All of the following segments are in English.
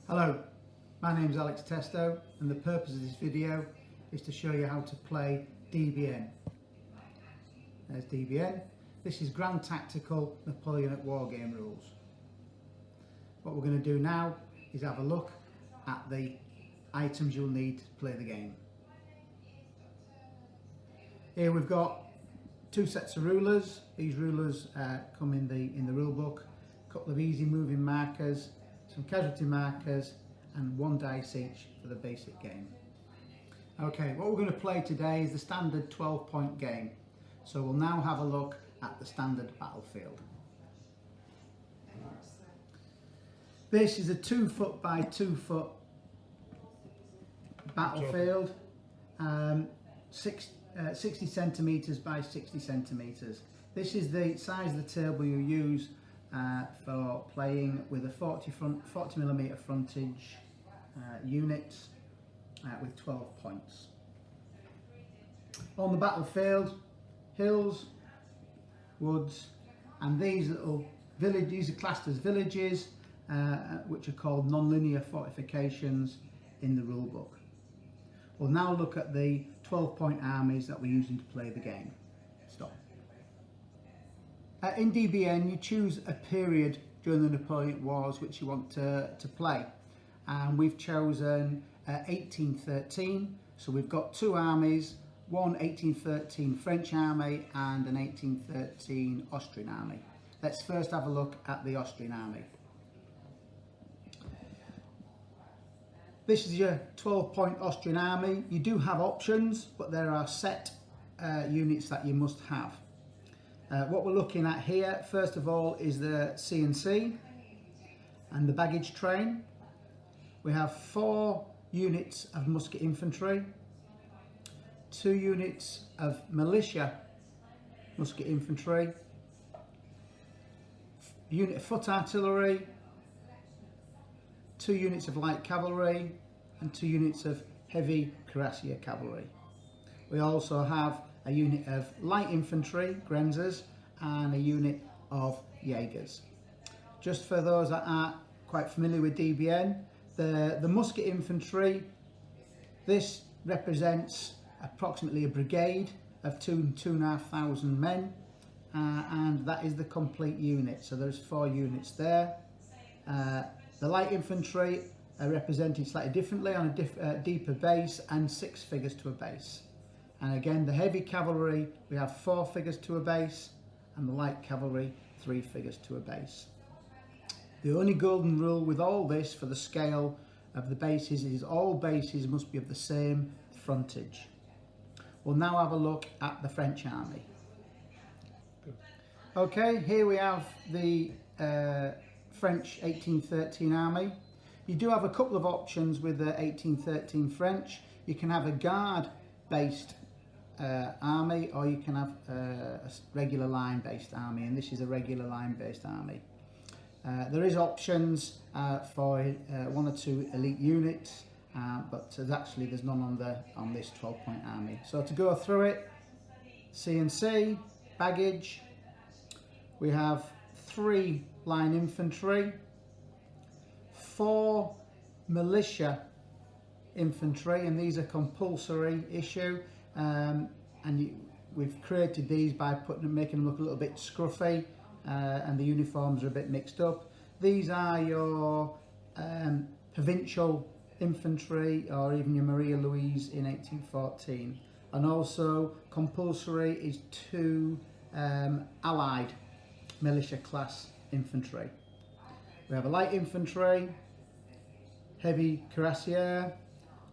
Hello, my name is Alex Testo and the purpose of this video is to show you how to play DBN. There's DBN. This is Grand Tactical Napoleonic Wargame rules. What we're going to do now is have a look at the items you'll need to play the game. Here we've got two sets of rulers. These rulers come in the rule book. A couple of easy moving markers, some casualty markers, and one dice each for the basic game. Okay, what we're going to play today is the standard 12-point game. So we'll now have a look at the standard battlefield. This is a 2 foot by 2 foot battlefield, 60 centimeters by 60 centimeters. This is the size of the table you use for playing with a 40mm frontage units with 12 points. On the battlefield, hills, woods, and these little villages, these are classed as villages, which are called non-linear fortifications in the rule book. We'll now look at the 12-point armies that we're using to play the game. Stop. In DBN, you choose a period during the Napoleonic Wars which you want to play, and we've chosen 1813. So we've got two armies, one 1813 French army and an 1813 Austrian army. Let's first have a look at the Austrian army. This is your 12-point Austrian army. You do have options, but there are set units that you must have. What we're looking at here, first of all, is the CNC and the baggage train. We have 4 units of musket infantry, 2 units of militia musket infantry, a unit of foot artillery, 2 units of light cavalry, and 2 units of heavy cuirassier cavalry. We also have a unit of light infantry, Grenzers, and a unit of Jaegers. Just for those that aren't quite familiar with DBN, the musket infantry, this represents approximately a brigade of 2,500 men, and that is the complete unit. So there's 4 units there. The light infantry are represented slightly differently on a deeper base and 6 figures to a base. And again, the heavy cavalry, we have 4 figures to a base, and the light cavalry, 3 figures to a base. The only golden rule with all this for the scale of the bases is all bases must be of the same frontage. We'll now have a look at the French army. Okay, here we have the French 1813 army. You do have a couple of options with the 1813 French. You can have a guard-based army, or you can have a regular line-based army, and this is a regular line-based army. There is options for 1 or 2 elite units, but there's none on this 12-point army. So to go through it, CNC, baggage, we have 3 line infantry, 4 militia infantry, and these are compulsory issue, we've created these by making them look a little bit scruffy, and the uniforms are a bit mixed up. These are your provincial infantry, or even your Maria Louise in 1814, and also compulsory is 2 allied militia class infantry. We have a light infantry, heavy cuirassier,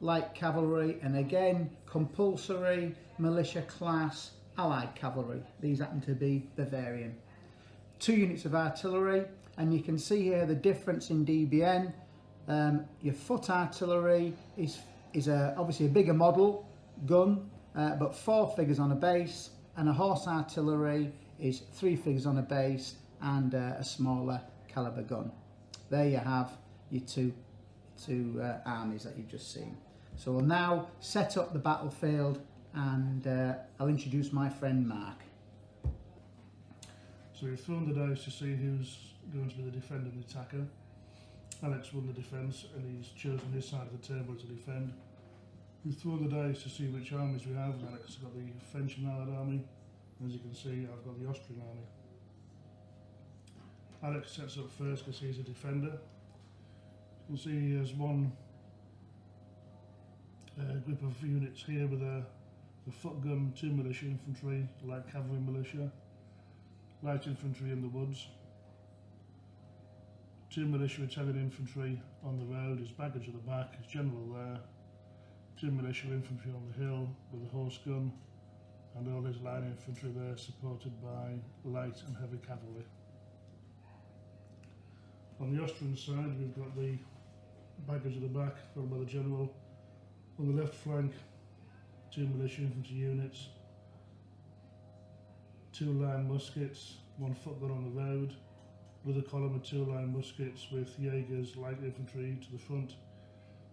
light cavalry, and again compulsory militia class allied cavalry. These happen to be Bavarian. 2 units of artillery, and you can see here the difference in DBN. Your foot artillery is obviously a bigger model gun, but 4 figures on a base, and a horse artillery is 3 figures on a base and a smaller caliber gun. There you have your two armies that you've just seen. So we'll now set up the battlefield, and I'll introduce my friend Mark. So we've thrown the dice to see who's going to be the defender and the attacker. Alex won the defence and he's chosen his side of the table to defend. We throw the dice to see which armies we have. Alex has got the French and Allied Army. As you can see, I've got the Austrian Army. Alex sets up first because he's a defender. You can see he has one group of units here with a foot gun, 2 militia infantry, light cavalry militia, light infantry in the woods, 2 militia Italian infantry on the road, his baggage at the back, his general there, 2 militia infantry on the hill with a horse gun, and all his line infantry there supported by light and heavy cavalry. On the Austrian side we've got the baggage at the back, run by the general. On the left flank, 2 militia infantry units, 2 line muskets, 1 foot gun on the road, another column of 2 line muskets with Jaegers light infantry to the front,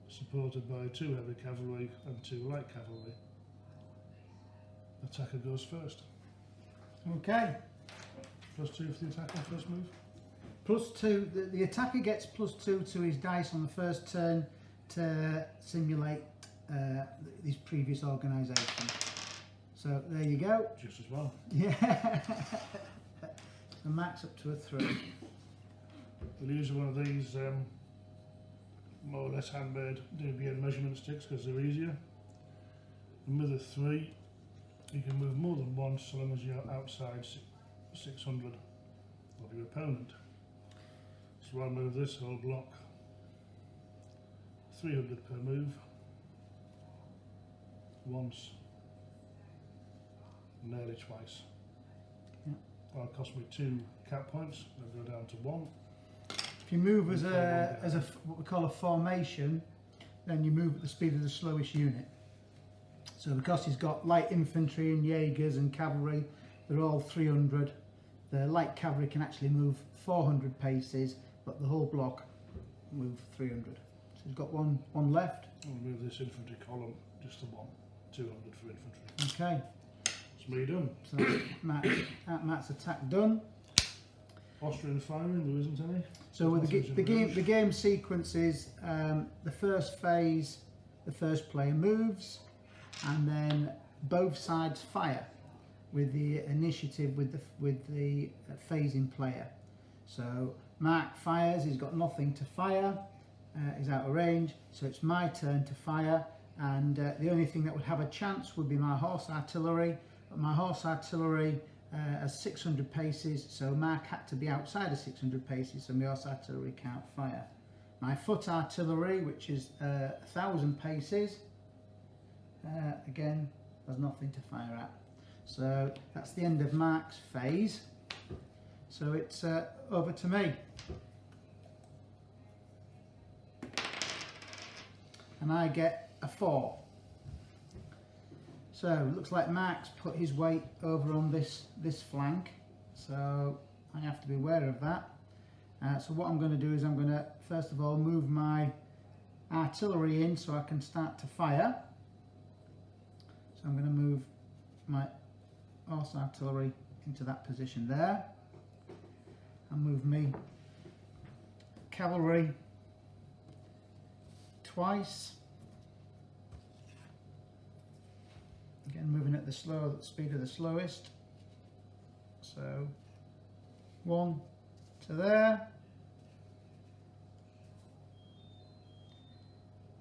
supported by 2 heavy cavalry and 2 light cavalry. Attacker goes first. Okay. +2 for the attacker, first move. +2, the attacker gets +2 to his dice on the first turn to simulate his previous organisation. So there you go. Just as well. Yeah. The max up to a 3. We'll use one of these more or less handmade DBN measurement sticks because they're easier. And with a 3, you can move more than once so long as you're outside 600 of your opponent. So I'll move this whole block 300 per move, once, nearly twice. Yeah. That'll cost me 2 cap points, they'll go down to 1. If you move as a what we call a formation, then you move at the speed of the slowest unit. So because he's got light infantry and Jaegers and cavalry, they're all 300. The light cavalry can actually move 400 paces, but the whole block move 300. So he's got one left. I'll move this infantry column just to 1, 200 for infantry. Okay. It's me done. So Matt's attack done. Austrian firing, there isn't any. So with the game sequence is the first phase, the first player moves, and then both sides fire with the initiative with the phasing player. So Mark fires, he's got nothing to fire, he's out of range, so it's my turn to fire, and the only thing that would have a chance would be my horse artillery, but my horse artillery has 600 paces, so Mark had to be outside of 600 paces, so my horse artillery can't fire. My foot artillery, which is 1,000 paces, again has nothing to fire at. So that's the end of Mark's phase. So it's over to me. And I get a 4. So it looks like Mark's put his weight over on this flank. So I have to be aware of that. So what I'm going to do is I'm going to first of all move my artillery in so I can start to fire. So I'm going to move my horse artillery into that position there. And move me cavalry twice. Again, moving at the speed of the slowest. So 1 to there.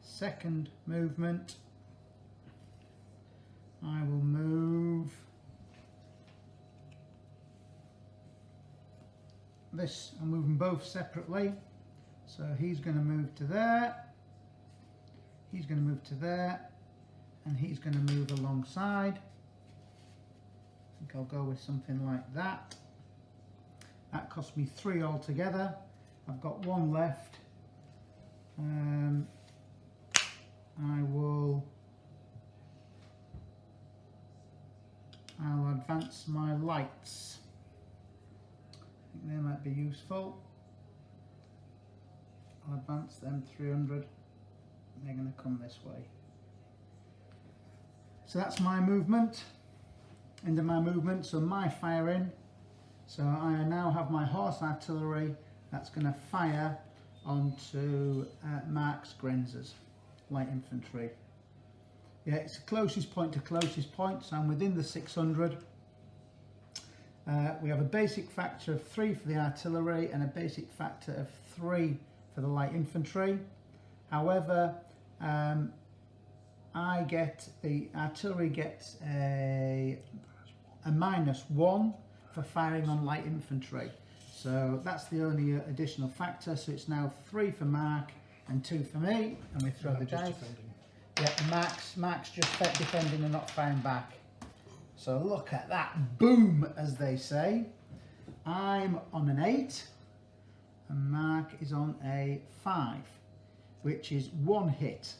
Second movement, I will move this. I'm moving both separately. So he's going to move to there. He's going to move to there. And he's going to move alongside. I think I'll go with something like that. That cost me 3 altogether. I've got 1 left. I'll advance my lights. I think they might be useful. I'll advance them 300. They're going to come this way. So that's my movement, end of my movement, so my firing. So I now have my horse artillery that's going to fire onto Mark's Grenzers, light infantry. Yeah, it's the closest point to closest point, so I'm within the 600. We have a basic factor of 3 for the artillery and a basic factor of 3 for the light infantry. However, the artillery gets a -1 for firing on light infantry. So that's the only additional factor. So it's now 3 for Mark and 2 for me, and we throw the dice. Yeah, Mark's just defending and not firing back. So look at that, boom, as they say. I'm on an 8, and Mark is on a 5, which is 1 hit.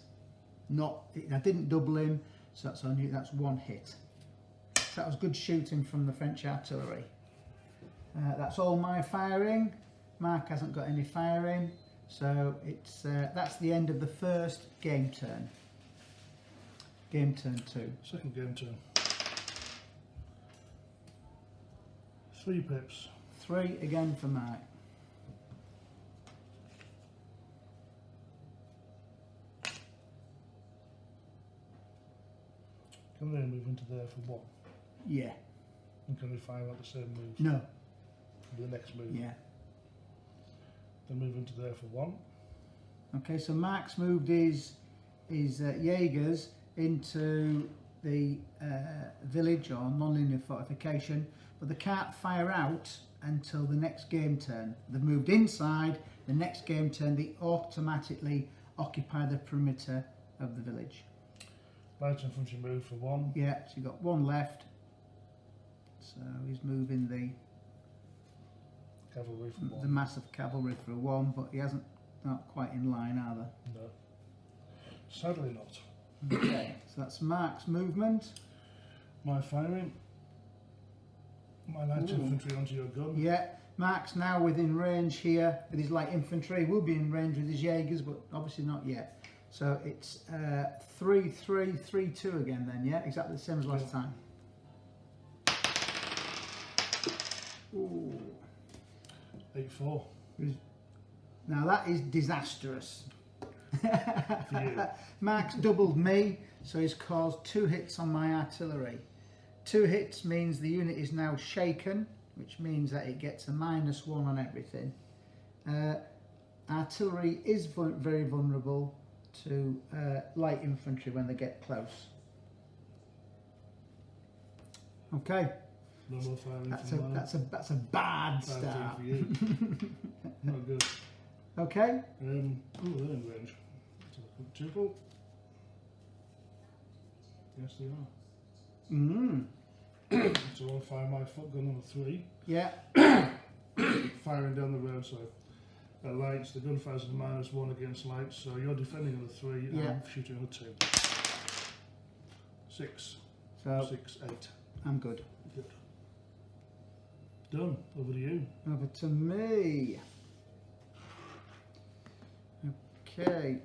I didn't double him, so that's 1 hit. So that was good shooting from the French artillery. That's all my firing. Mark hasn't got any firing, so that's the end of the first game turn. Game turn 2. Second game turn. 3 pips. 3 again for Mark. Can they move into there for 1? Yeah. And can they fire out the same move? No. The next move? Yeah. Then move into there for 1. Okay, so Mark's moved his Jaegers into the village or non-linear fortification, but they can't fire out until the next game turn. They've moved inside. The next game turn, they automatically occupy the perimeter of the village. Light infantry move for 1. Yeah, so you've got 1 left. So he's moving the Cavalry for 1. the massive cavalry for a 1, but he hasn't, not quite in line either. No. Sadly not. Okay, so that's Mark's movement. My firing. My light infantry onto your gun. Yeah, Mark's now within range here with his light infantry. Will be in range with his Jaegers, but obviously not yet. So it's 3-3, 3-2 again then, yeah? Exactly the same as last time. Ooh. 8-4. Now that is disastrous. For you. Mark's doubled me, so he's caused 2 hits on my artillery. 2 hits means the unit is now shaken, which means that it gets a -1 on everything. Artillery is very vulnerable to light infantry when they get close. Okay. No more firing That's a bad start. for you. Not good. Okay. They're in range. Triple. Yes, they are. So I'll fire my foot gun on a 3. Yeah. Firing down the road, so lights, the gun fires at -1 against lights, so you're defending on a 3 and Yeah. I'm shooting on a 2. 6. So 6, 8. I'm good. Good. Done. Over to you. Over to me. Okay.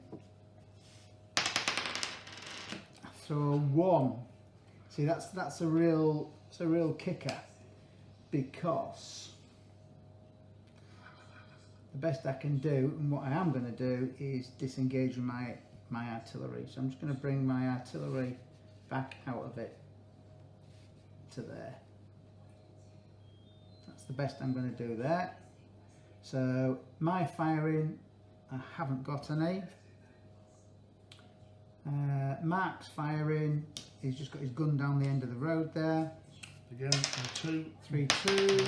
So 1. See, that's a real kicker, because the best I can do, and what I am going to do, is disengage with my artillery. So I'm just going to bring my artillery back out of it to there. That's the best I'm going to do there. So my firing, I haven't got any. Mark's firing, he's just got his gun down the end of the road there. Again, on 2. 3-2.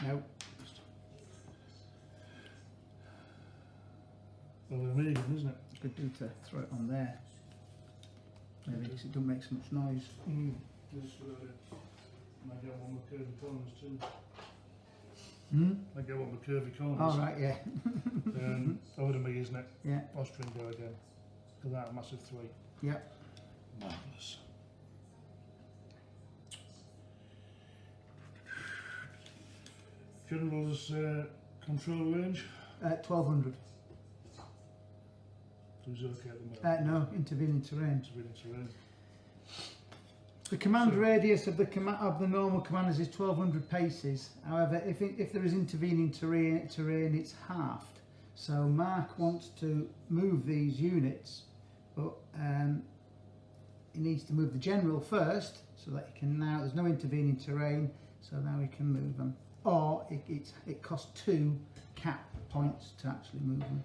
Nope. Over to me again, isn't it? Good do to throw it on there. Maybe because it doesn't make so much noise. Just I get one with curvy corners too. I get one with curvy corners. All right, yeah. Over to me, isn't it? Yeah. Austrian go again. For that massive 3. Yep. Marvellous. General's control range? 1200. Who's okay at the moment? No, intervening terrain. Intervening terrain. The command radius of the normal commanders is 1200 paces. However, if there is intervening terrain, it's halved. So Mark wants to move these units, but he needs to move the general first, so that he can now. There's no intervening terrain, so now he can move them. Or it costs 2 cap points to actually move them.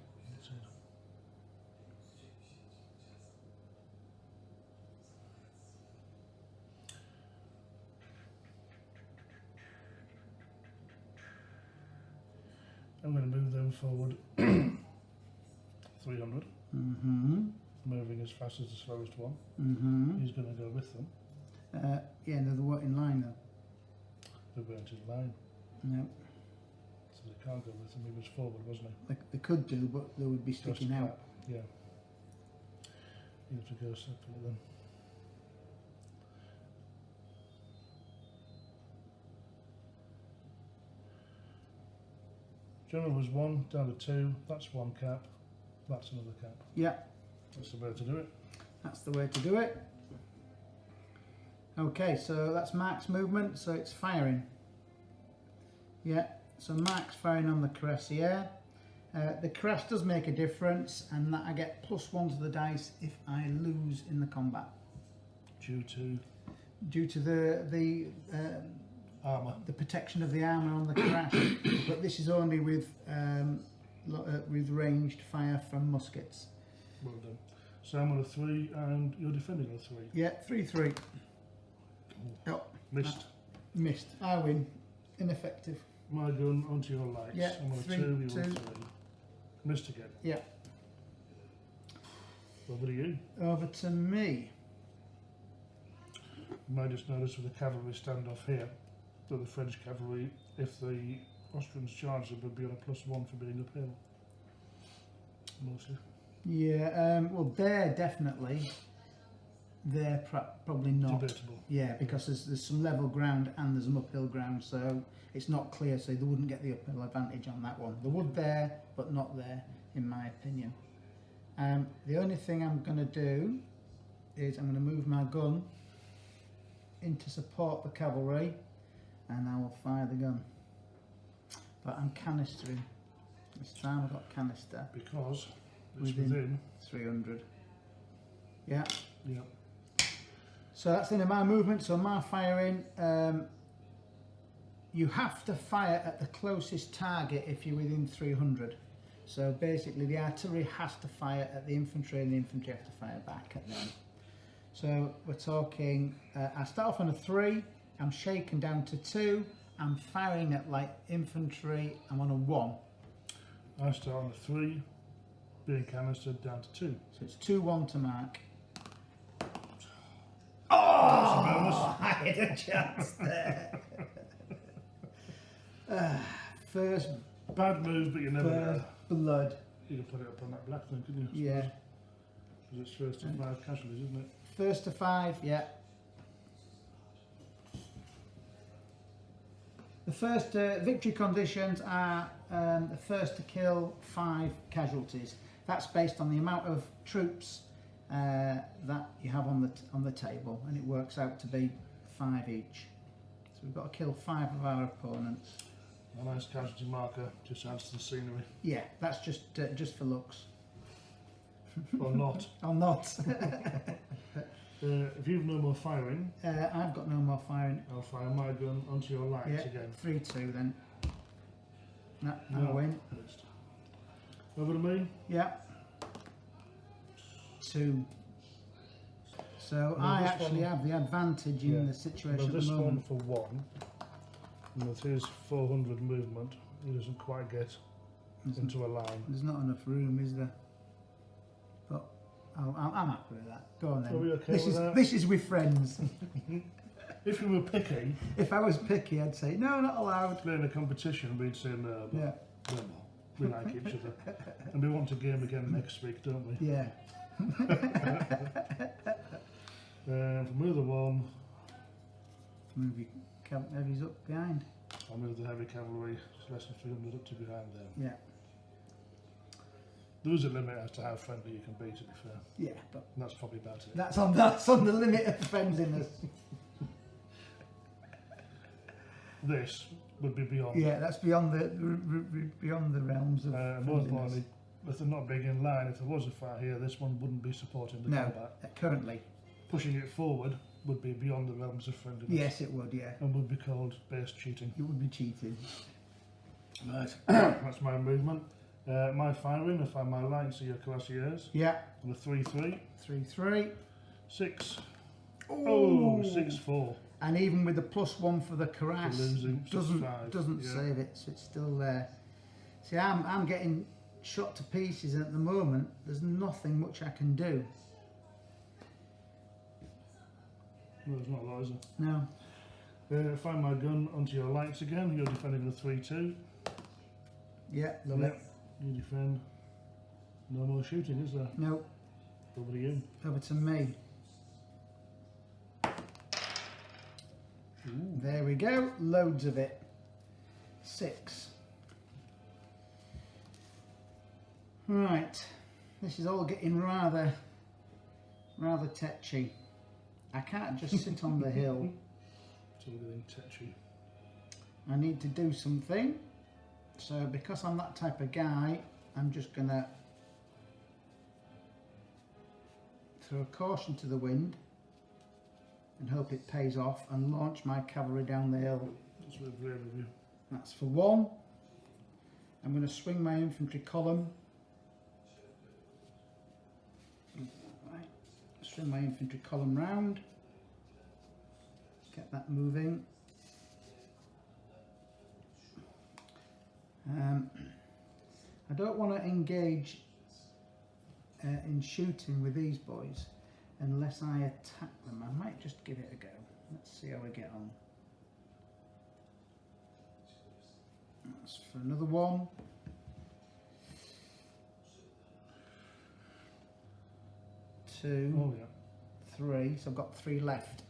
I'm going to move them forward 300, moving as fast as the slowest one. He's going to go with them. Yeah, no, they weren't in line though. They weren't in line. No. So they can't go with them. He was forward, wasn't he? They could do, but they would be sticking Just out. cap, yeah. You have to go separately then. General was 1, down to 2. That's 1 cap. That's another cap. Yeah, That's the way to do it. that's the way to do it. Okay, so that's Mark's movement, so it's firing. Yeah, so Mark's firing on the cuirassier. The cuirass does make a difference, and that I get +1 to the dice if I lose in the combat. Due to the Armour. the protection of the armour on the cuirass, but this is only with ranged fire from muskets. Well done. So I'm on a 3 and you're defending on a 3. Yeah, 3-3. Oh, Missed. missed. I win. Ineffective. My gun onto your lights. Yeah, I'm on a 3, 2, you 2. on 3. Missed again. Yeah. Over to you. Over to me. You might just notice with the cavalry standoff here that the French cavalry, if the Austrians charge them, would be on a +1 for being uphill. Mostly. Yeah, well, they're definitely. They're probably not. Debatable. Yeah, because there's some level ground and there's some uphill ground, so it's not clear, so they wouldn't get the uphill advantage on that one. They would there, but not there, in my opinion. The only thing I'm going to do is I'm going to move my gun in to support the cavalry, and I will fire the gun. But I'm canistering. This time I've got canister. Because it's within 300. Yeah. Yeah. So that's the end of my movement. So my firing, you have to fire at the closest target if you're within 300. So basically the artillery has to fire at the infantry and the infantry have to fire back at them. So we're talking, I start off on a 3, I'm shaken down to 2, I'm firing at like infantry, I'm on a 1. I start on a 3, being canistered down to 2. So it's 2-1 to Mark. Oh! I had a chance there. First Bad move, but you never know. blood. You can put it up on that black thing, couldn't you? Yeah. Because it's first to 5 casualties, isn't it? First to 5, yeah. The first victory conditions are the first to kill 5 casualties. That's based on the amount of troops that you have on the table, and it works out to be 5 each. So we've got to kill 5 of our opponents. A nice casualty marker just adds to the scenery. Yeah, that's just for looks. Or not. I'll not. If you've no more firing, I've got no more firing. I'll fire my gun onto your lights Yeah, again. 3-2 then. No, I No. win. Missed. Over to me. Yeah. 2. So Well, I this actually one- have the advantage in the situation Well, at this the one moment. for 1, and with his 400 movement, he doesn't quite get into a line. There's not enough room, is there? But I'm happy with that. Go on then. Are we okay this with is that? this is with friends. If you were picky, If I was picky, I'd say no, not allowed. playing a competition, we'd say no, but Yeah, no more. We like each other. And we want a game again next week, don't we? yeah. From the other one, Move your heavies up behind. I'll move the heavy cavalry, it's less than 300 up to behind them. Yeah, There is a limit as to how friendly you can be, to be fair. yeah. But And that's probably about it. that's on the limit of friendliness. This, would be beyond. Yeah, that's beyond the realms of. More importantly, if they're not big in line, if there was a fight here, this one wouldn't be supporting the combat. Currently. Pushing it forward would be beyond the realms of friendliness. Yes, it would, yeah. And would be called base cheating. It would be cheating. Right, that's my movement. My firing, I find my lines are your cuirassiers. Yeah. On a 3-3. 3-3. 6. Ooh. Oh, 6-4. And even with the +1 for the cuirass, doesn't yeah. save it, so it's still there. See, I'm getting shot to pieces, and at the moment there's nothing much I can do. Well, there's not a lot, is No. there? Find my gun onto your lights again. You're defending with a 3-2. Yeah, love it. You defend. No more shooting, is there? No. Over to you. Over to me. Ooh. There we go. Loads of it. 6. Right. This is all getting rather tetchy. I can't just sit on the hill. It's all getting tetchy. I need to do something. So because I'm that type of guy, I'm just gonna throw caution to the wind and hope it pays off and launch my cavalry down the hill. That's very brave of you. That's for 1. I'm going to swing my infantry column. Right. Swing my infantry column round. Get that moving. I don't want to engage in shooting with these boys unless I attack them. I might just give it a go. Let's see how we get on. That's for another 1. 2. Oh yeah. 3. So I've got 3 left.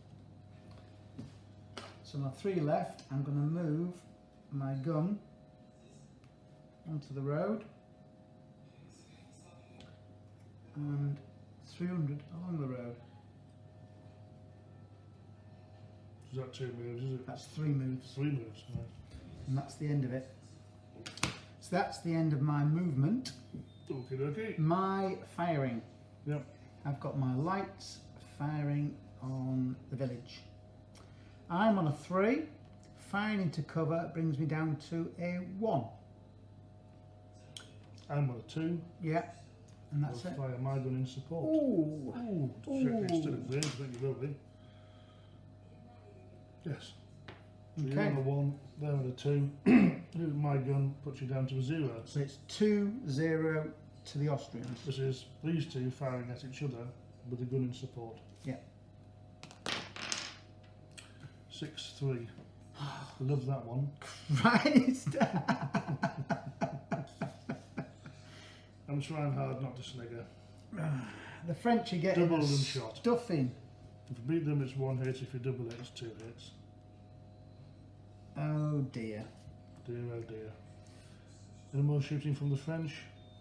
So my 3 left, I'm going to move my gun onto the road and 300 along the road. Is that 2 moves, is it? That's 3 moves. 3 moves, right. And that's the end of it. So that's the end of my movement. Okie dokie. My firing. Yep. I've got my lights firing on the village. I'm on a 3. Firing into cover brings me down to a 1. I'm on a 2. Yeah. And that's I'll it. fire my gun in support. Ooh. Ooh. Ooh. Check still in range, I think you will be. Yes. So Okay. you're on a 1, they're on a 2. My gun puts you down to a 0. So it's 2-0 to the Austrians. This is these two firing at each other with the gun in support. Yeah. 6-3. Love that one. Christ! I'm trying hard not to snigger. The French are getting Double a them shot. stuffing. If you beat them, it's 1 hit. If you double it, it's 2 hits. Oh dear. Dear, oh dear. Any more shooting from the French?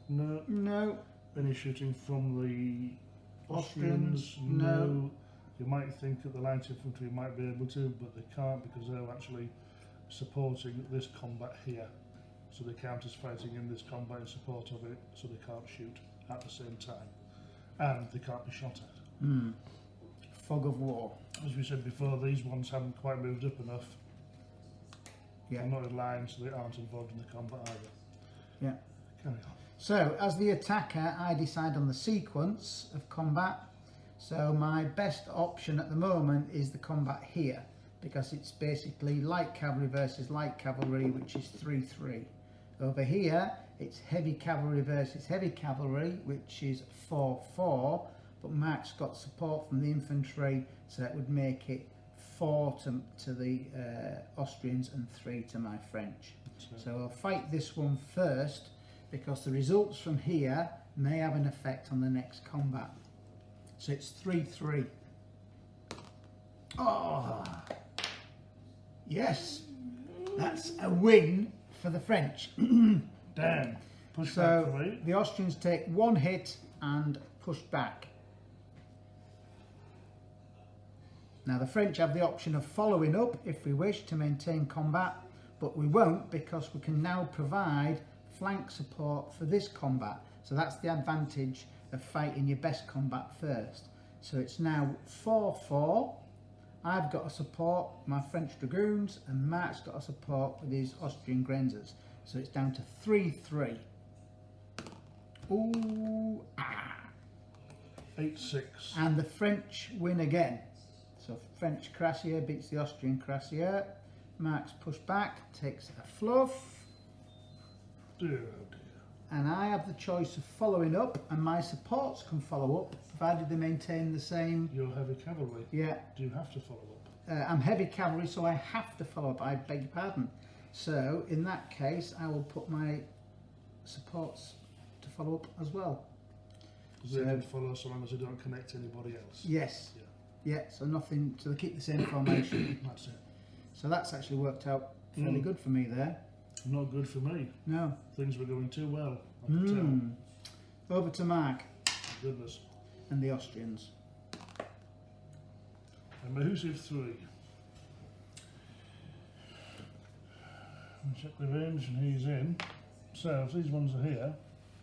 No. No. Any shooting from the Austrians? Austrians? No. You might think that the light infantry might be able to, but they can't because they're actually supporting this combat here. So they count as fighting in this combat in support of it, so they can't shoot at the same time. And they can't be shot at. Fog of war. As we said before, these ones haven't quite moved up enough. Yeah. They're not in line, so they aren't involved in the combat either. Yeah. Carry on. So, as the attacker, I decide on the sequence of combat. So my best option at the moment is the combat here, because it's basically light cavalry versus light cavalry, which is 3-3. Over here, it's heavy cavalry versus heavy cavalry, which is 4-4, but Mark's got support from the infantry, so that would make it 4 to the Austrians and 3 to my French. So I'll fight this one first, because the results from here may have an effect on the next combat. So it's 3-3. Oh, yes, that's a win for the French. Damn. Push back So for me. the Austrians take 1 hit and push back. Now the French have the option of following up if we wish to maintain combat, but we won't because we can now provide flank support for this combat. So that's the advantage of fighting your best combat first. So it's now 4-4. I've got to support my French Dragoons and Mark's got to support with his Austrian Grenzers. So it's down to 3-3. Ooh, ah. 8-6. And the French win again. So French Cuirassier beats the Austrian Cuirassier. Mark's pushed back, takes a fluff. Dear, oh dear. And I have the choice of following up, and my supports can follow up, provided they maintain the same. You're heavy cavalry. Yeah. Do you have to follow up? I'm heavy cavalry, so I have to follow up. I beg your pardon. So in that case, I will put my supports to follow up as well. They can follow so long as they don't connect to anybody else. Yes. Yeah. Yeah. So nothing. So they keep the same formation. That's it. So that's actually worked out fairly good for me there. Not good for me. No. Things were going too well. I could tell. Over to Mark Goodness. and the Austrians. And Mahusiv 3. Check the range and he's in. So if these ones are here,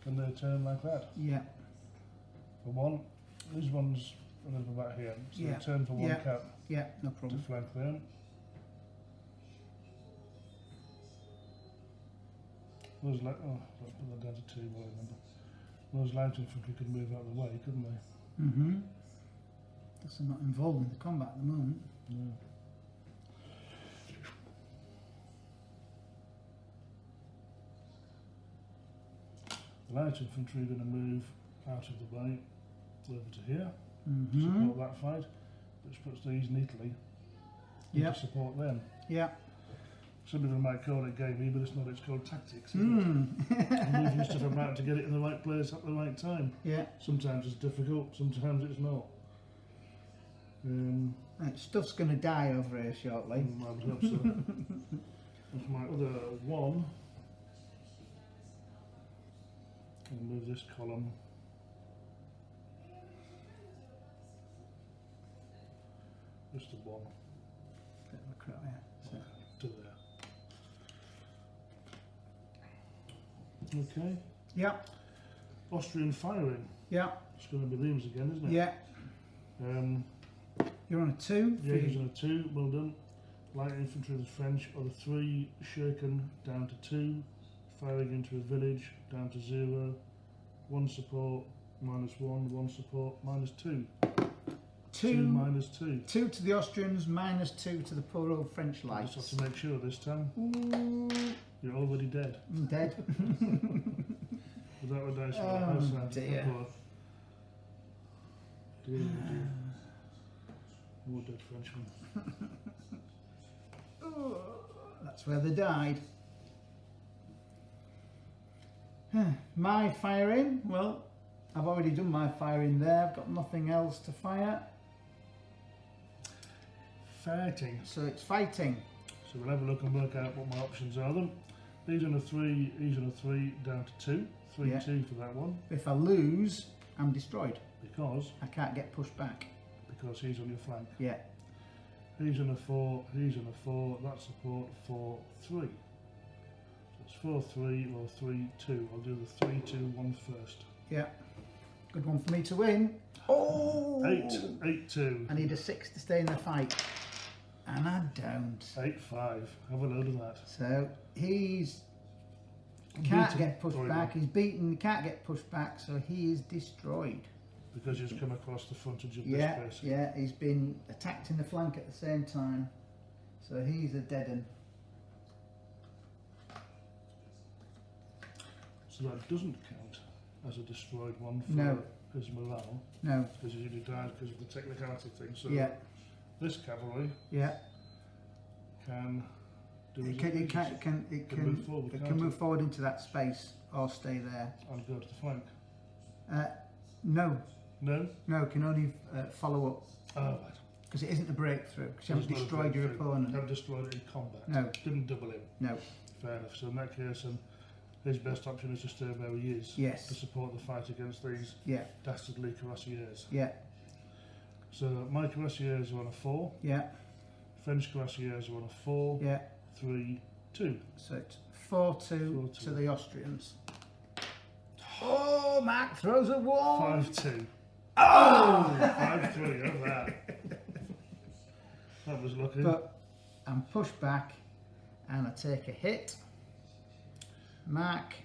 can they turn like that? Yeah. For one. These ones a little bit back here. So Yeah. they turn for one cap Yeah, no to problem. flank them. Those light, oh, let's put that down to 2, I remember. Those light infantry could move out of the way, couldn't they? Mm-hmm. Guess I'm not involved in the combat at the moment. No. The light infantry are going to move out of the way over to here, support that fight, which puts these neatly to support them. Yeah. Some people might call it gaming, but it's not, it's called tactics, isn't it? Moving stuff about to get it in the right place at the right time. Yeah. Sometimes it's difficult, sometimes it's not. Stuff's going to die over here shortly. I would hope so. That's my other one. I'll move this column just to one Bit of a crap, yeah. So. to there. Okay. Yeah. Austrian firing. Yeah. It's going to be these again, isn't it? Yeah. You're on a 2. Yeah, he's on a 2. Well done. Light infantry of the French are the 3 shaken down to 2. Firing into a village down to 0. 1 support -1. 1 support -2. 2 -2. 2 to the Austrians, -2 to the poor old French Just lights. have to make sure this time. Ooh, You're already dead. I'm dead. Without a dice roll. Oh, How's that? dear. Oh, dear, dear. More dead Frenchmen. That's where they died. My firing, well, I've already done my firing there. I've got nothing else to fire. Fighting. So it's fighting. So we'll have a look and work out what my options are then. He's on a 3, he's on a 3, down to 2. 3, Yeah. 2 for that one. If I lose, I'm destroyed. Because I can't get pushed back. he's on your flank. Yeah. He's on a 4, he's on a 4, that's support 4, 3. So it's 4, 3 or 3, 2. I'll do the 3, 2, 1 first. Yeah. Good one for me to win. Oh! 8, 8, 2. I need a 6 to stay in the fight. And I don't. 8, 5. Have a load of that. So he's can't Beaten. get pushed Sorry, back. He's beaten. Can't get pushed back. So he is destroyed. Because he's come across the frontage of Yeah, this place. yeah. He's been attacked in the flank at the same time. So he's a dead un. So that doesn't count as a destroyed one for No. his morale. No. Because he usually died because of the technicality thing. So Yeah. this cavalry Yeah. can do It his can move forward, it can't can it? move forward into that space or stay there. and go to the flank. No. No? No. Can only follow up Oh, right. because it isn't a breakthrough. Because you haven't It's not a destroyed your breakthrough. opponent. Haven't destroyed it in combat. No. Didn't double him. No. Fair enough. So in that case, his best option is to stay where he is. To Yes. support the fight against these Yeah. dastardly cuirassiers. Yeah. So my cuirassiers are on a 4. Yeah. French cuirassiers are on a 4, Yeah. 3, 2. So it's 4-2 4-2 to the Austrians. Oh, Mac throws a 1. 5-2. Oh! 5-3, have that. That was lucky. But I'm pushed back and I take a hit. Mark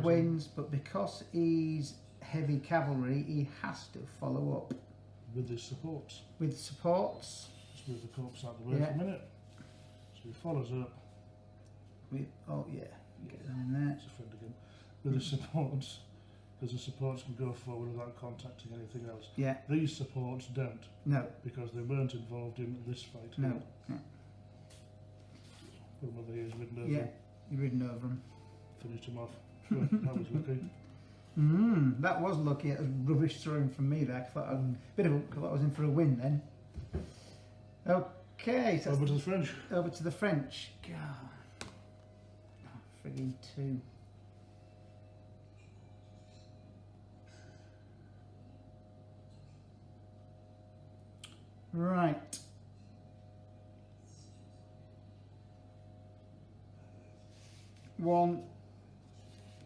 wins, but because he's heavy cavalry, he has to follow up with his supports. with supports. Just move the corpse out of the way for a minute. So he follows up. Oh yeah, get that in there. It's a friend again. With his supports, because the supports can go forward without contacting anything else. Yeah. These supports don't. No. Because they weren't involved in this fight. No. Here. No. Put him over here, he's ridden over Yeah, him. you've ridden over him. Finished him off. Good, that was lucky. That was lucky. It was rubbish throwing from me there. I thought I was in for a win then. Okay, so Over to the French. over to the French. God. Oh, frigging 2. Right. One,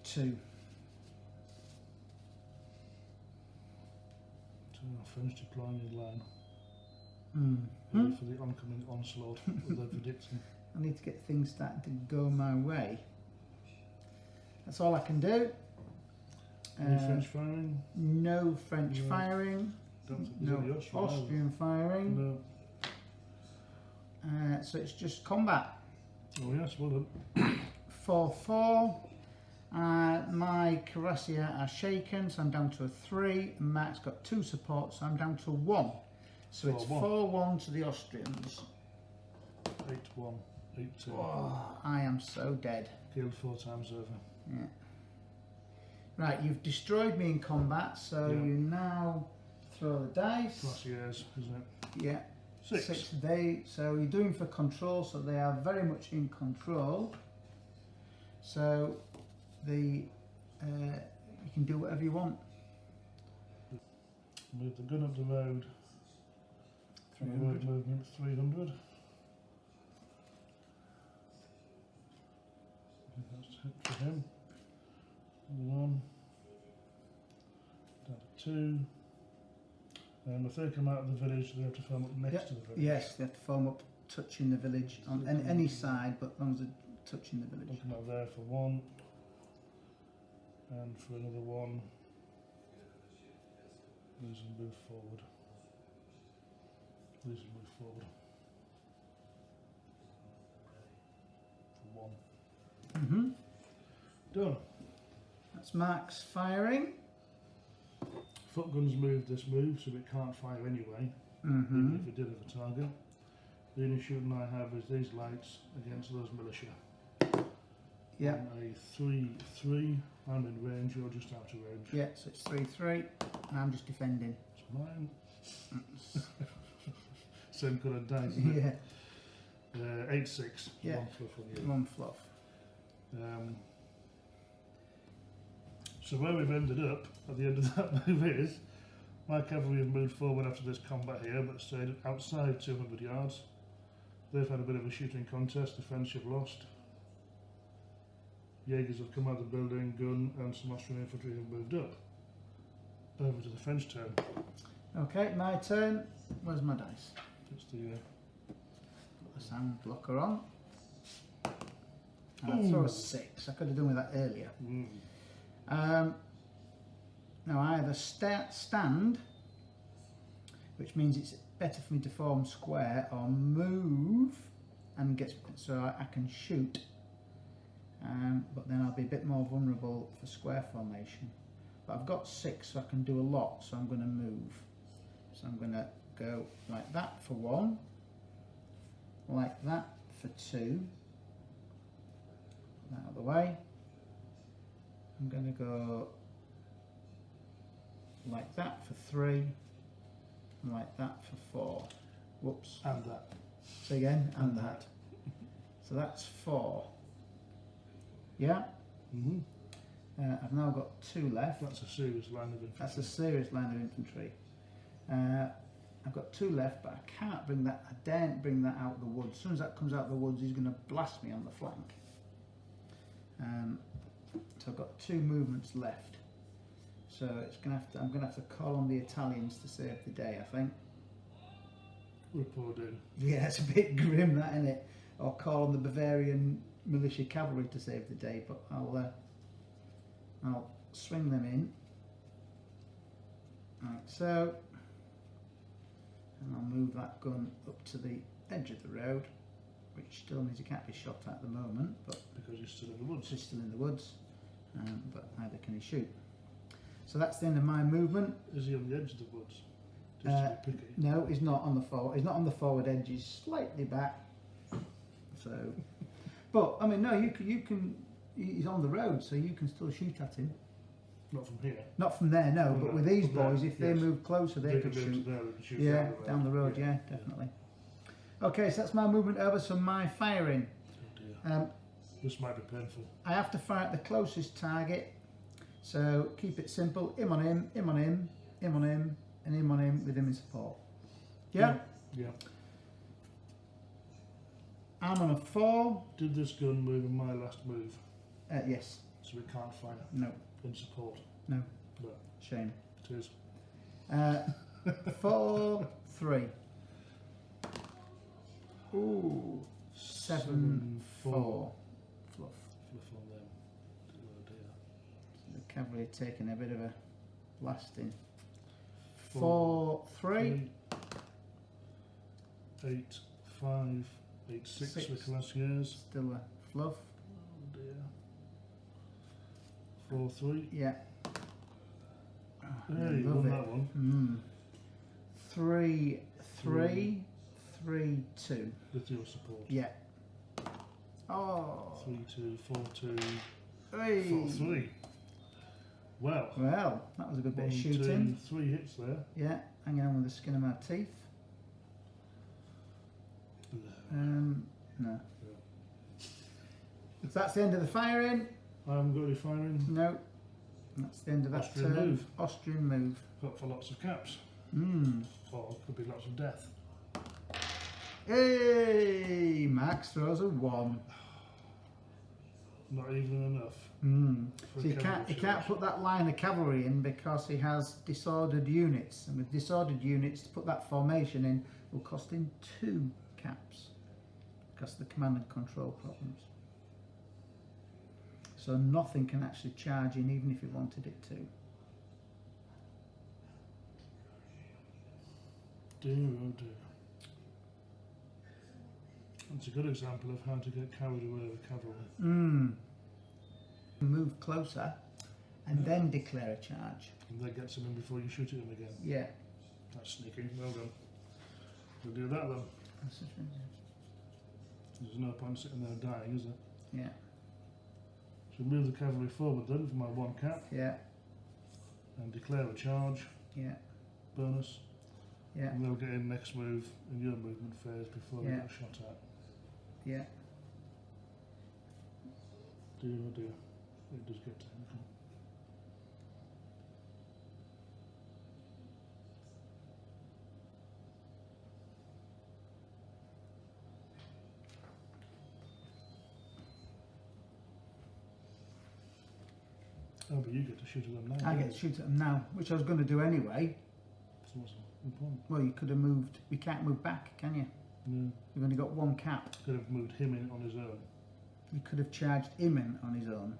2. So French deploying in line. Hmm. For the oncoming onslaught that they're predicting. I need to get things starting to go my way. That's all I can do. Any French firing? No French No. firing. Don't think No there's any Austrian. Austrian firing. No. So it's just combat. Oh yes, well done. 4-4. My cuirassier are shaken, so I'm down to a 3. Matt's got 2 supports, so I'm down to 1. So it's 4-1 to the Austrians. 8-1, 8-2. Oh, I am so dead. Killed 4 times over. Yeah. Right, you've destroyed me in combat, so you now throw the dice. Cuirassiers, isn't it? Yeah. 6. 6 so you're doing for control, so they are very much in control. So you can do whatever you want. Move the gun up the road. 300. Movement 300. That's hit for him. 1. Down to 2. If they come out of the village, they have to form up next to the village. Yes, they have to form up touching the village on any side, but as long as they're touching the village. Looking out there for 1. And for another 1. These will move forward. These will move forward. For 1. Done. That's Mark's firing. Footgun's moved this move, so it can't fire anyway, even if it did have a target. The only shooting I have is these lights against those militia. Yeah. On a 3-3, I'm in range, you're just out of range. Yeah, so it's 3-3, and I'm just defending. It's mine. Same colour dice, isn't it? Yeah. 8-6, Yeah. 1 fluff on you. 1 fluff. So where we've ended up at the end of that move is, my cavalry have moved forward after this combat here, but stayed outside 200 yards. They've had a bit of a shooting contest, the French have lost. Jaegers have come out of the building, gun and some Austrian infantry have moved up. Over to the French turn. Okay, my turn. Where's my dice? It's the Put the sound blocker on. And I throw a 6. I could have done with that earlier. Now I either stand, which means it's better for me to form square, or move and get so I can shoot. But then I'll be a bit more vulnerable for square formation. But I've got 6, so I can do a lot. So I'm going to move. So I'm going to go like that for 1, like that for 2. That out of the way. I'm going to go like that for 3, and like that for 4. Whoops. and that. So again, and that. So that's 4. Yeah? I've now got 2 left. That's a serious line of infantry. That's a serious line of infantry. I've got 2 left, but I can't bring that, I daren't bring that out of the woods. As soon as that comes out of the woods, he's going to blast me on the flank. So I've got 2 movements left. So I'm gonna have to call on the Italians to save the day, I think. We're poor dude. Yeah, it's a bit grim, that, isn't it? Or call on the Bavarian militia cavalry to save the day, but I'll swing them in. Right, so, and I'll move that gun up to the edge of the road, which still means he can't be shot at the moment, but Because he's still in the woods. he's still in the woods, but neither can he shoot. So that's the end of my movement. Is he on the edge of the woods? Just to be picky. No, he's not on the forward. He's not on the forward edge. He's slightly back. So, but I mean, no, you can. He's on the road, so you can still shoot at him. Not from here. Not from there, no. From But there, with these from there, boys, if they yes. move closer, they could could shoot. there, they could shoot Yeah, down the road. Yeah, definitely. Okay, so that's my movement over. So my firing. Oh dear. This might be painful. I have to fire at the closest target. So keep it simple. Him on him. Him on him. Him on him. And him on him with him in support. Yeah? Yeah. I'm on a 4. Did this gun move in my last move? Yes. So it can't fire No. in support. No. No, Shame. it is. 4, 3. Ooh. 7, 4. Fluff. Fluff on them. Oh dear. The cavalry taking a bit of a blasting. 4, 3. 8, 5, 8, 6 6. with Cuirassiers. Still a fluff. Oh dear. 4, 3. Yeah. Hey, you love won it. that one. 3, 3, 3, 2. With your support. Yeah. Oh. 3, 2, 4, 2, Hey. 4, 3. Well, Well, that was a good bit 1, of shooting. 2, 3 hits there. Yeah, hanging on with the skin of my teeth. No. So that's the end of the firing. I haven't got any firing. No. That's the end of that Austrian turn. move. Austrian move. Got for lots of caps. Mm. Or could be lots of death. Hey, Max throws a 1. Not even enough. So he can't put that line of cavalry in because he has disordered units, and with disordered units to put that formation in will cost him 2 caps because of the command and control problems. So nothing can actually charge in even if he wanted it to. Dear, oh dear. That's a good example of how to get carried away with cavalry. Move closer and then declare a charge. And that gets him in before you shoot at him again. Yeah. That's sneaky. Well done. We'll do that then. There's no point sitting there dying, is there? Yeah. So move the cavalry forward then for my 1 cap Yeah. and declare a charge. Yeah. Bonus. Yeah. And they'll get in next move in your movement phase before they Yeah. get shot at. Yeah. Dear, oh dear. It does get technical. Oh, but you get to shoot at them now. I don't get to shoot at them now, which I was going to do anyway. So what's the point? Well, you could have moved. We can't move back, can you? No. You've only got 1 cap. Could have moved him in on his own. You could have charged him in on his own.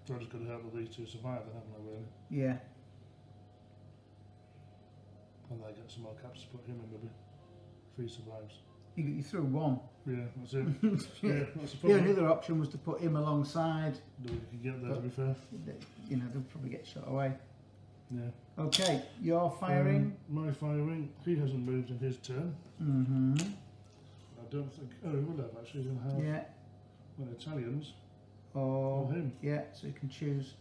So I just got to help these two survive then, haven't I, really? Yeah. And I get some more caps to put him in, maybe. If he survives. You threw 1. Yeah, that's it. Yeah, that's the The only problem. other option was to put him alongside. Do we can get there, to be fair. You know, they'll probably get shot away. Yeah. Okay, you're firing. My firing. He hasn't moved in his turn. I don't think. Oh, he will have actually. He's going to have Yeah. well, Italians. Or him. Yeah, so you can choose.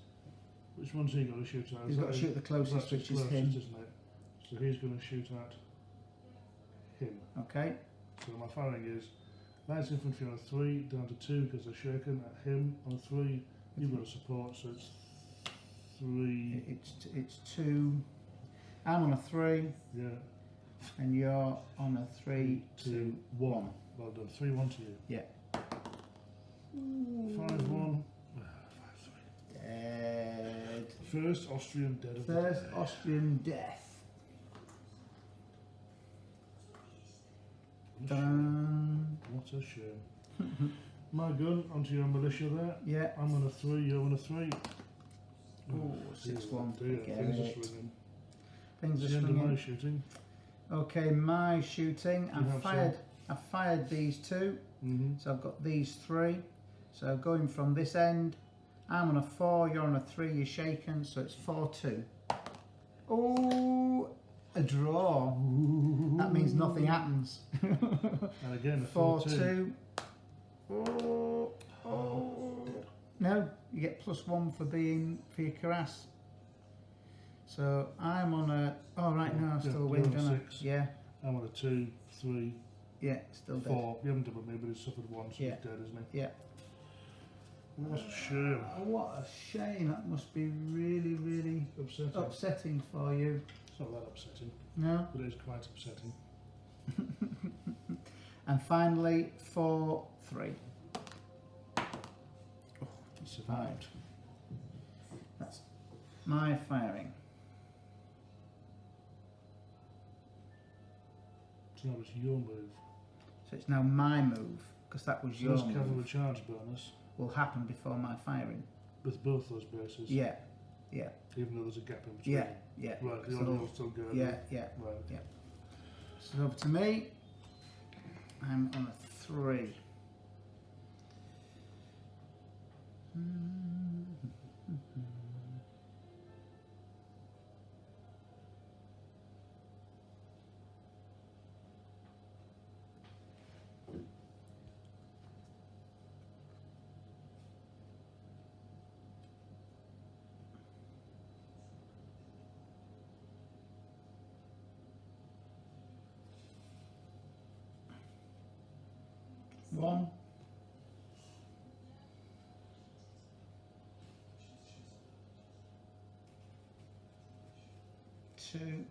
Which one's he got to shoot at? He's got to shoot the closest, which is him. Isn't it? So he's going to shoot at him. Okay. So my firing is light infantry on 3, down to 2 because they're shaken. At him on 3, you've got a support, so it's 3. It's 2. I'm on a 3, Yeah. and you're on a 3, 2, 1. Well done. 3-1 to you. Yeah. 5-1. 5-3. Dead. First Austrian dead of the First day. Austrian death. What a shame. Dun. What a shame. My gun onto your militia there. Yeah. I'm on a 3, you're on a 3. Oh, 6-1. Get Things are it. swinging. Things It's are the end of my swinging. shooting. Okay, my shooting. have I've fired these 2. Mm-hmm. So I've got these 3. So going from this end, I'm on a 4, you're on a 3, you're shaken, so it's 4-2. Oh, a draw. That means nothing happens. And again, a 4-2. Oh, no, you get +1 for your cuirass. So I'm on a. Oh right, no, I still you're win, on don't I? 6. Yeah, I'm on a 2, 3, yeah, still dead. 4. You haven't doubled me, but he's suffered 1, so Yeah. he's dead, isn't he? Yeah. What a shame. Oh, what a shame. That must be really, really Upsetting. upsetting for you. It's not that upsetting, No. but it is quite upsetting. And finally, 4-3. He survived. That's my firing. So now it's your move. So it's now my move, because that was So your this cavalry move. charge bonus Will happen before my firing. with both those bases. Yeah, yeah, Even though there's a gap in between. yeah, yeah. Right, the So- other will still go. Yeah, yeah. Right. So over to me. I'm on a 3. One. 2.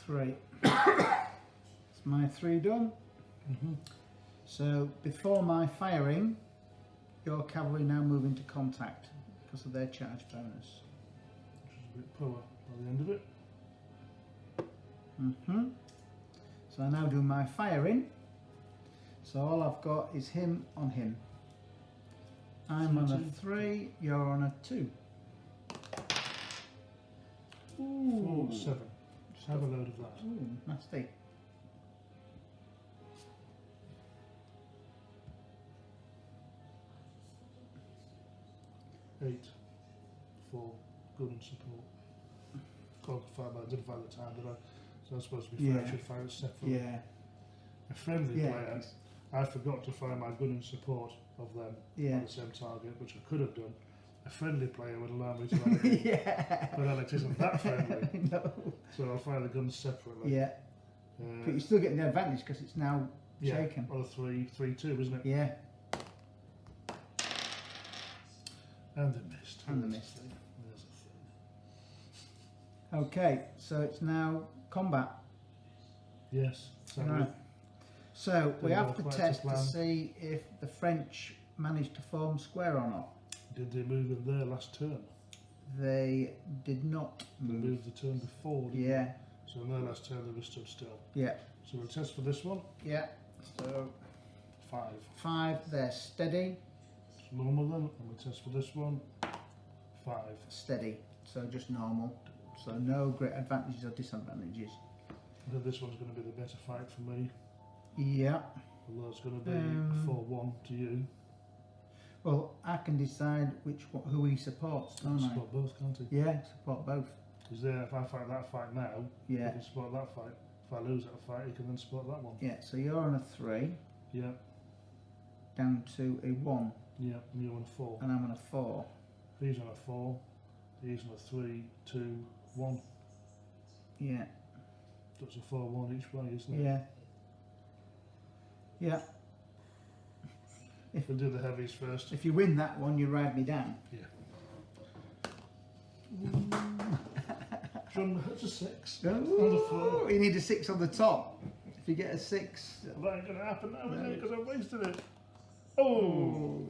3. It's my 3 done. Mm-hmm. So before my firing, your cavalry now move into contact because of their charge bonus. Which is a bit poor by the end of it. So I now do my firing. So all I've got is him on him. I'm on a 3, you're on a 2. 4, 7. Just have a load of that. Ooh, nasty. Eight for gun and support. God, I didn't find the time, did I? So that's supposed to be fair. Yeah. I should fire it separately. Yeah. A friendly Yeah. player, I forgot to fire my gun in support of them Yeah. on the same target, which I could have done. A friendly player would allow me to allocate, Yeah. but Alex isn't that friendly, No. so I'll fire the guns separately. Yeah. But you're still getting the advantage because it's now shaken. Well, 3-3-2, isn't it? Yeah. And they missed. And they missed. There's a thing. Okay, so it's now combat. Yes. Sadly. Right. So we Didn't have to go quite to test to plan. see if the French managed to form square or not. Did they move in their last turn? They did not They move. moved the turn before. Didn't Yeah, They? So in their last turn they were stood still. yeah, So we'll test for this one. yeah. So 5. 5, they're steady, It's normal then. And we'll test for this one. 5. steady. So just normal. So no great advantages or disadvantages. I think this one's going to be the better fight for me. Yeah. Although it's going to be 4-1 to you. Well, I can decide who he supports, You can don't I? support both, can't he? Yeah, support both. Because there, if I fight that fight now, you Yeah, can support that fight. If I lose that fight, you can then support that one. yeah. So you're on a 3, Yeah, down to a 1, yeah, and you're on a 4. and I'm on a 4. He's on a 4. He's on a 3, 2, 1. Yeah, That's a 4-1 each way, isn't it? yeah. Yeah. We'll do the heavies first. If you win that one, you ride me down. Yeah. Drum, that's a 6. On the floor. You need a 6 on the top. If you get a 6... That ain't going to happen now, is it? Because I've wasted it. Oh!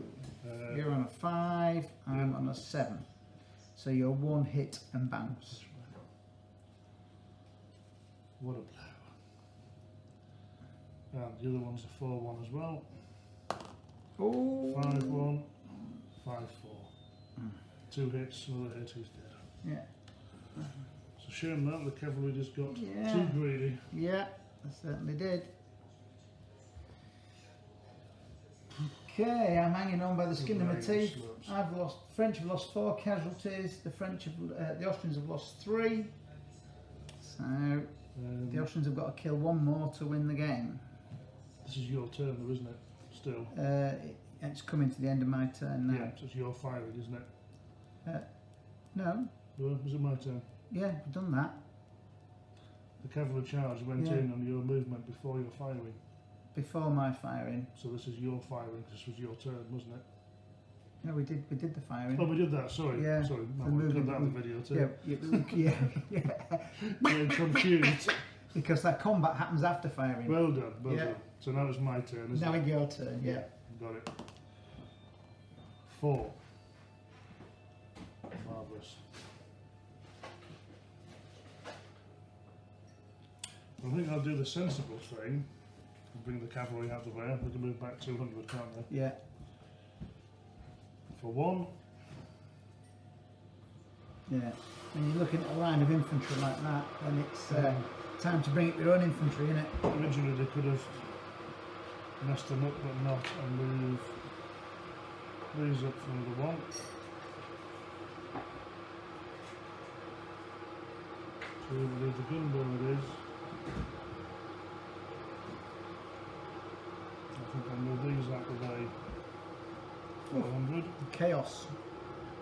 You're on a 5, I'm on a 7. So you're 1 hit and bounce. What a blow. And the other one's a 4-1 as well. Oh! 5-1, 5-4. 2 hits, another hit, he's dead. Yeah. It's a shame that the cavalry just got Yeah. too greedy. Yeah, I certainly did. Okay, I'm hanging on by the skin of my teeth. French have lost 4 casualties. The Austrians have lost 3. So the Austrians have got to kill 1 more to win the game. This is your turn, though, isn't it? Still. It's coming to the end of my turn now. Yeah, so it's your firing, isn't it? No. Well, was it my turn? Yeah, I've done that. The cavalry charge went in on your movement before your firing. Before my firing. So this is your firing. This was your turn, wasn't it? No, we did the firing. Oh, we did that. Sorry. Yeah. Sorry. No, we did that in the video too. Yeah. Getting confused. Because that combat happens after firing. Well done. Well done. So now it's my turn, isn't now it? it's your turn. Yeah. Got it. 4. Marvellous. I think I'll do the sensible thing and bring the cavalry out of the way. We can move back 200, can't we? Yeah. For 1. Yeah. When you're looking at a line of infantry like that, then it's time to bring up your own infantry, isn't it? Originally they could have messed them up, but not, and move these up from the 1. So we leave the gunboat it is. I think I'll move these out of the way. 400. Chaos.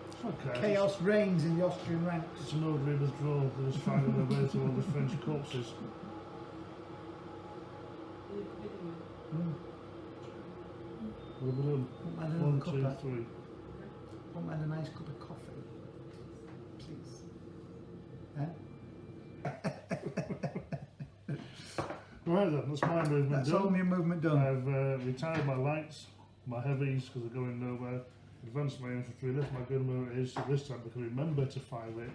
It's okay. Chaos reigns in the Austrian ranks. It's an ordinary withdrawal. They're just finding their way through all the French corpses. What have we done? Won't mind 1, another 2, cup 3. Won't mind a nice cup of coffee, please. Right then, that's my movement That's done. all my movement done. I've retired my lights, my heavies because they're going nowhere, advanced my infantry, left my gun where it is, so this time I can remember to fire it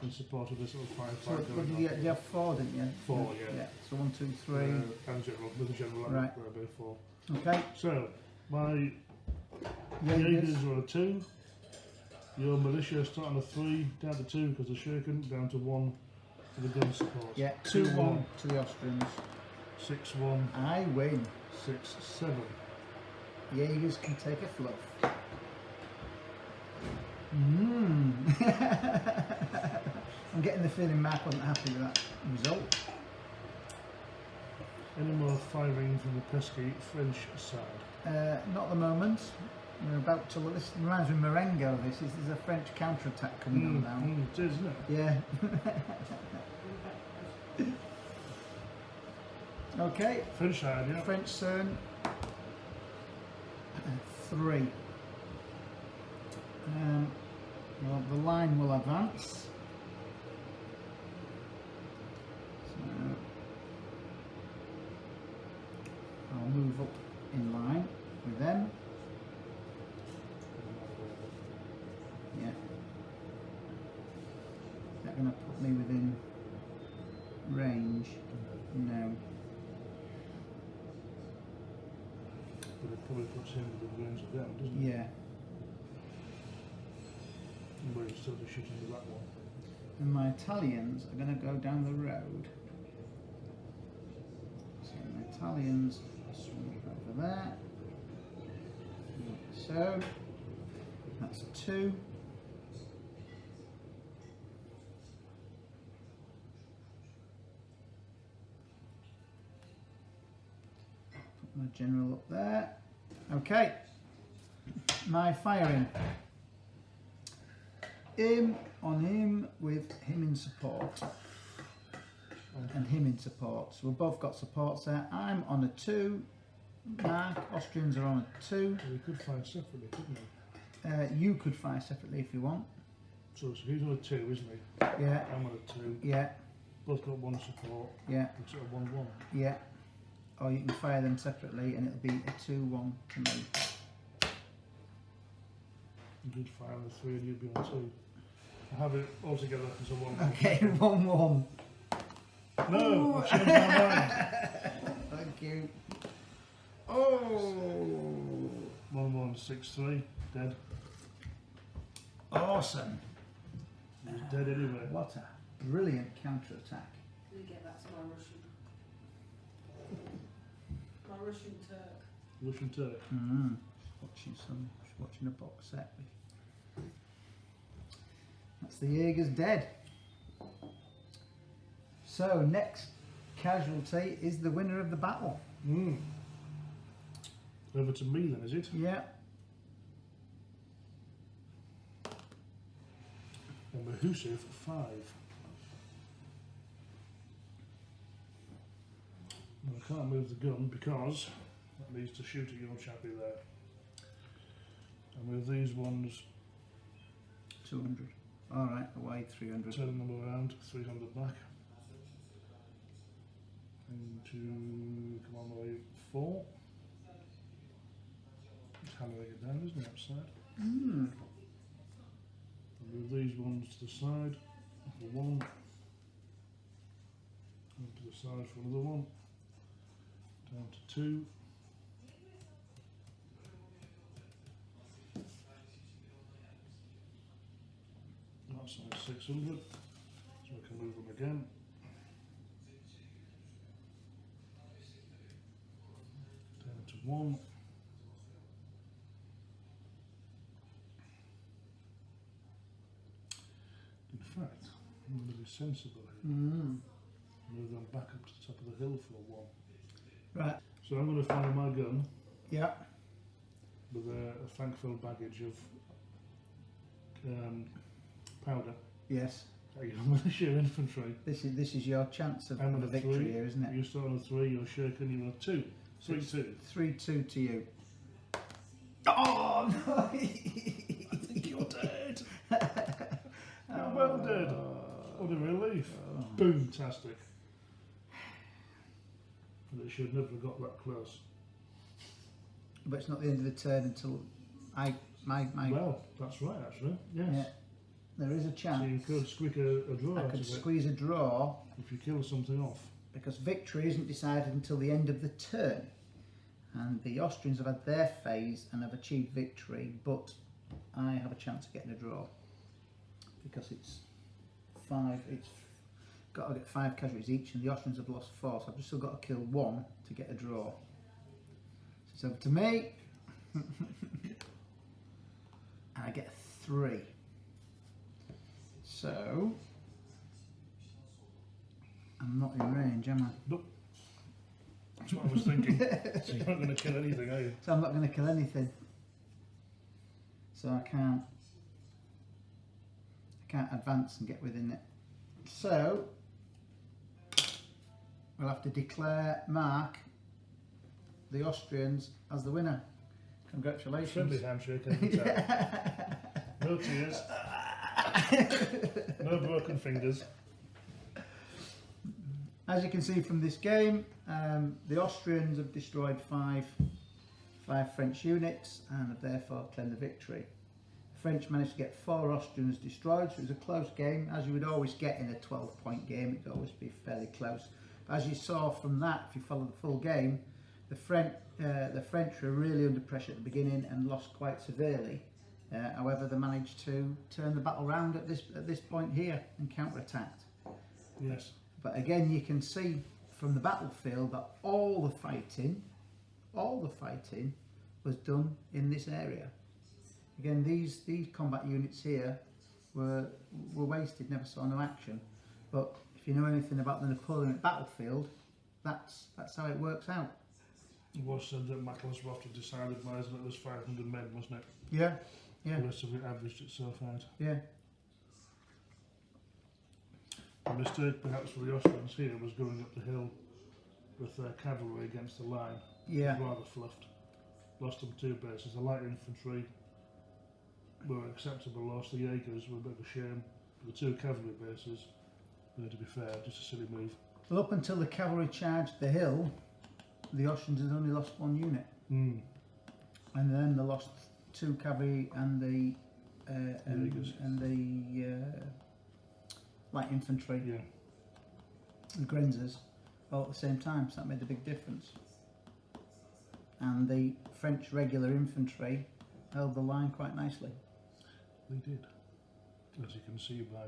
in support of this little firefight So going on. you have 4, didn't you? 4, yeah. So 1, 2, 3. And general, with the general Right. where I go 4. Okay. So, my Jaegers. Jaegers are on a 2, your militia start on a 3, down to 2 because they're shaken, down to 1 for the gun support. Yeah, 2-1 to the Austrians. 6-1, I win. 6-7. Jaegers can take a fluff. I'm getting the feeling Mark wasn't happy with that result. Any more firing from the pesky French side? Not at the moment. We're about to. This reminds me of Marengo. This is there's a French counter-attack coming on now. It is, isn't it? Yeah. Okay. French side, yeah. French turn. 3. Well, the line will advance. So I'll move up in line with them. Yeah. Is that going to put me within range? No. But it probably puts him within range of them, doesn't it? Yeah. But he's still be shooting with that one. And my Italians are going to go down the road. So my Italians swing over there. Like so. That's 2. Put my general up there. Okay. My firing. On him with him in support and him in support. So we've both got supports there. I'm on a 2, mark. Austrians are on a 2. We could fight separately, couldn't we? You could fire separately if you want. So he's on a 2, isn't he? Yeah, I'm on a 2. yeah, Both got 1 support. yeah, It's a 1-1. yeah. Or you can fire them separately and it'll be a 2-1 to me. You'd fire on the 3 and you'd be on 2. I have it all together as a 1-1. Okay, 1-1. No, I've changed my mind. Thank you. Oh! 1-1, 6-3, dead. Awesome. He's dead anyway. What a brilliant counter-attack. Let me get back to my Russian. My Russian Turk. Russian Turk. Watching a box set. That's the Jaeger's dead. So next casualty is the winner of the battle. Over to me then, is it? Yeah. And Mahusiv 5. Now, I can't move the gun because that needs to shoot at your chappie there. And with these ones, 200. Alright, away 300. turn them around, 300 back. Into, come on, away 4. Just hammering it down, isn't it, outside? And move these ones to the side for 1. And to the side for another 1. Down to 2. That's size 600, so I can move them again. Down to 1. In fact, I'm going to be sensible here. Move them back up to the top of the hill for 1. Right. So I'm going to fire my gun Yeah. with a thank-filled baggage of powder. Yes. I'm going to shoot infantry. This is your chance of I'm a on a victory 3. here, isn't it? You start on a 3, you're shaken, you're on a 2. 3-2. 3-2 to you. Oh no! I think you're dead. You're well dead. What a relief. Boom-tastic. But it should never have got that close. But it's not the end of the turn until my Well, that's right, actually. Yes. yeah, there is a chance. So you could squeak a draw I out could of it squeeze a draw if you kill something off. because victory isn't decided until the end of the turn. And the Austrians have had their phase and have achieved victory, but I have a chance of getting a draw because it's 5. It's got to get 5 casualties each, and the Austrians have lost 4, so I've just still got to kill 1 to get a draw. So it's over to me, and I get a 3. So I'm not in range, am I? Nope. That's what I was thinking. So you're not going to kill anything, are you? So I'm not going to kill anything. So I can't advance and get within it. So we'll have to declare Mark, the Austrians, as the winner. Congratulations. Friendly handshake every time. No tears. No broken fingers. As you can see from this game, the Austrians have destroyed 5 French units and have therefore claimed the victory. The French managed to get 4 Austrians destroyed, so it was a close game, as you would always get in a 12-point game. It would always be fairly close. But as you saw from that, if you follow the full game, the French were really under pressure at the beginning and lost quite severely. However, they managed to turn the battle round at this point here and counter-attacked. Yes. But again, you can see from the battlefield that all the fighting was done in this area. Again, these combat units here were wasted, never saw no action. But if you know anything about the Napoleonic battlefield, that's how it works out. It was said that Mackelswaft decided wisely that it was 500 men, wasn't it? Yeah, yeah, The rest of it averaged itself out. yeah. The mistake perhaps for the Austrians here was going up the hill with their cavalry against the line. Yeah. It was rather fluffed. Lost them 2 bases. The light infantry were an acceptable loss. The Jaegers were a bit of a shame. The 2 cavalry bases, to be fair, just a silly move. Well, up until the cavalry charged the hill, the Austrians had only lost 1 unit. Mm. And then they lost 2 cavalry and the Jaegers. light infantry, Yeah. the Grenzers, all at the same time, so that made a big difference. And the French regular infantry held the line quite nicely. They did. As you can see by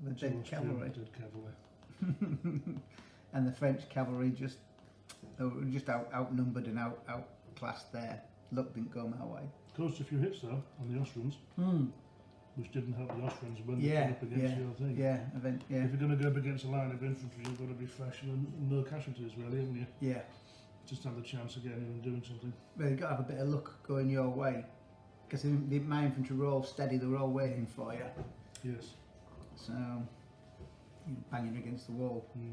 The two dead Austrian cavalry. dead cavalry. And the French cavalry just they were just outnumbered and outclassed there. Luck didn't go my way. Caused a few hits though on the Austrians, Hmm. which didn't help the Austrians when they Yeah, came up against your thing. yeah, yeah, If you're going to go up against a line of infantry, you've got to be fresh and no casualties, really, haven't you? yeah. Just have the chance of getting in and doing something. But you've got to have a bit of luck going your way, because my infantry were all steady. They were all waiting for you. Yes. So you're banging against the wall. Mm.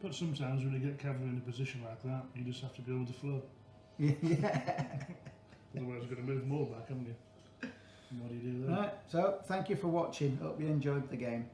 But sometimes when you get cavalry in a position like that, you just have to go with the flow. Yeah. Otherwise, you're going to move more back, haven't you? And what do you do then? Right. So thank you for watching. Hope you enjoyed the game.